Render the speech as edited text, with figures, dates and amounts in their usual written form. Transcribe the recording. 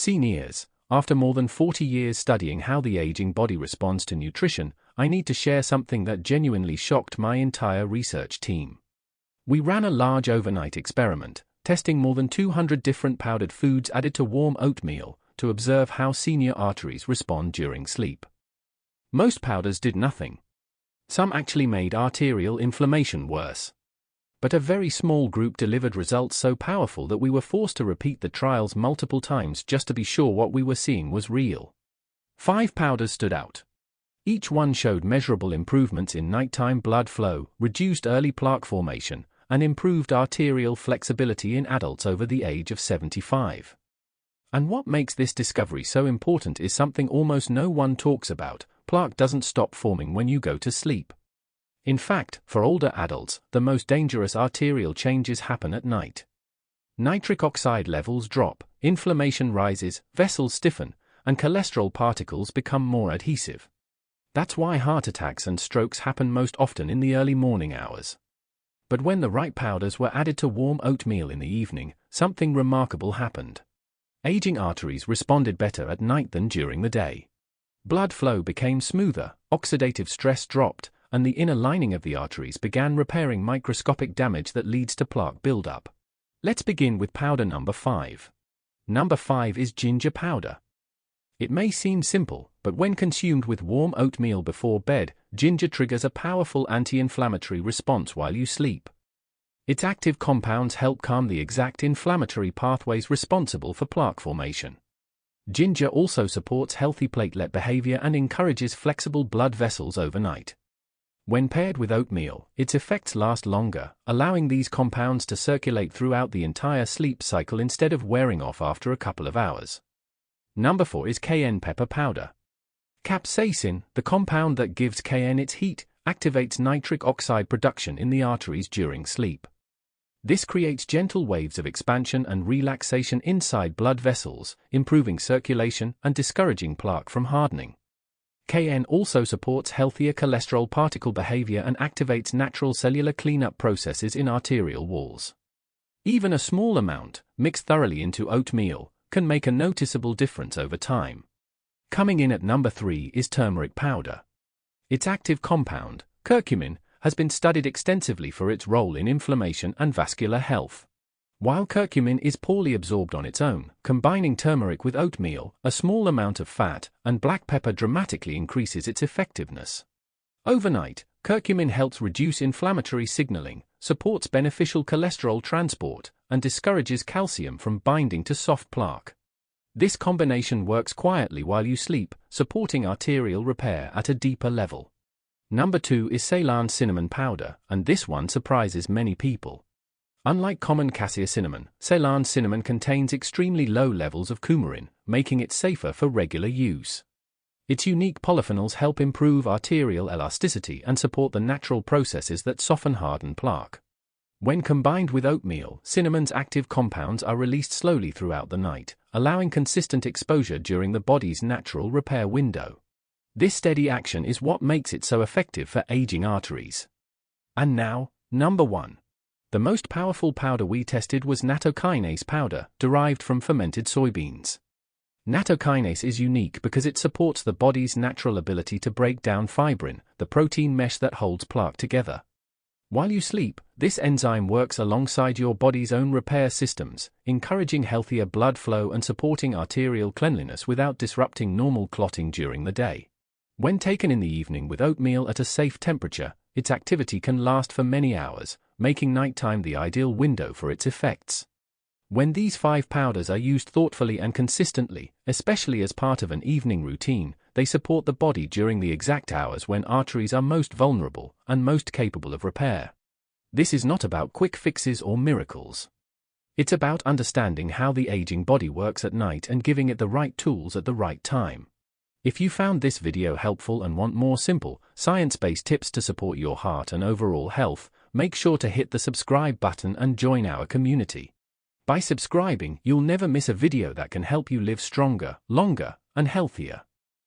Seniors, after more than 40 years studying how the aging body responds to nutrition, I need to share something that genuinely shocked my entire research team. We ran a large overnight experiment, testing more than 200 different powdered foods added to warm oatmeal, to observe how senior arteries respond during sleep. Most powders did nothing. Some actually made arterial inflammation worse. But a very small group delivered results so powerful that we were forced to repeat the trials multiple times just to be sure what we were seeing was real. 5 powders stood out. Each one showed measurable improvements in nighttime blood flow, reduced early plaque formation, and improved arterial flexibility in adults over the age of 75. And what makes this discovery so important is something almost no one talks about: plaque doesn't stop forming when you go to sleep. In fact, for older adults, the most dangerous arterial changes happen at night. Nitric oxide levels drop, inflammation rises, vessels stiffen, and cholesterol particles become more adhesive. That's why heart attacks and strokes happen most often in the early morning hours. But when the right powders were added to warm oatmeal in the evening, something remarkable happened. Aging arteries responded better at night than during the day. Blood flow became smoother, oxidative stress dropped, and the inner lining of the arteries began repairing microscopic damage that leads to plaque buildup. Let's begin with powder number 5. Number 5 is ginger powder. It may seem simple, but when consumed with warm oatmeal before bed, ginger triggers a powerful anti-inflammatory response while you sleep. Its active compounds help calm the exact inflammatory pathways responsible for plaque formation. Ginger also supports healthy platelet behavior and encourages flexible blood vessels overnight. When paired with oatmeal, its effects last longer, allowing these compounds to circulate throughout the entire sleep cycle instead of wearing off after a couple of hours. Number 4 is cayenne pepper powder. Capsaicin, the compound that gives cayenne its heat, activates nitric oxide production in the arteries during sleep. This creates gentle waves of expansion and relaxation inside blood vessels, improving circulation and discouraging plaque from hardening. Cayenne also supports healthier cholesterol particle behavior and activates natural cellular cleanup processes in arterial walls. Even a small amount, mixed thoroughly into oatmeal, can make a noticeable difference over time. Coming in at number 3 is turmeric powder. Its active compound, curcumin, has been studied extensively for its role in inflammation and vascular health. While curcumin is poorly absorbed on its own, combining turmeric with oatmeal, a small amount of fat, and black pepper dramatically increases its effectiveness. Overnight, curcumin helps reduce inflammatory signaling, supports beneficial cholesterol transport, and discourages calcium from binding to soft plaque. This combination works quietly while you sleep, supporting arterial repair at a deeper level. Number 2 is Ceylon cinnamon powder, and this one surprises many people. Unlike common cassia cinnamon, Ceylon cinnamon contains extremely low levels of coumarin, making it safer for regular use. Its unique polyphenols help improve arterial elasticity and support the natural processes that soften hardened plaque. When combined with oatmeal, cinnamon's active compounds are released slowly throughout the night, allowing consistent exposure during the body's natural repair window. This steady action is what makes it so effective for aging arteries. And now, number 1. The most powerful powder we tested was nattokinase powder, derived from fermented soybeans. Nattokinase is unique because it supports the body's natural ability to break down fibrin, the protein mesh that holds plaque together. While you sleep, this enzyme works alongside your body's own repair systems, encouraging healthier blood flow and supporting arterial cleanliness without disrupting normal clotting during the day. When taken in the evening with oatmeal at a safe temperature, its activity can last for many hours, making nighttime the ideal window for its effects. When these 5 powders are used thoughtfully and consistently, especially as part of an evening routine, they support the body during the exact hours when arteries are most vulnerable and most capable of repair. This is not about quick fixes or miracles. It's about understanding how the aging body works at night and giving it the right tools at the right time. If you found this video helpful and want more simple, science-based tips to support your heart and overall health, make sure to hit the subscribe button and join our community. By subscribing, you'll never miss a video that can help you live stronger, longer, and healthier.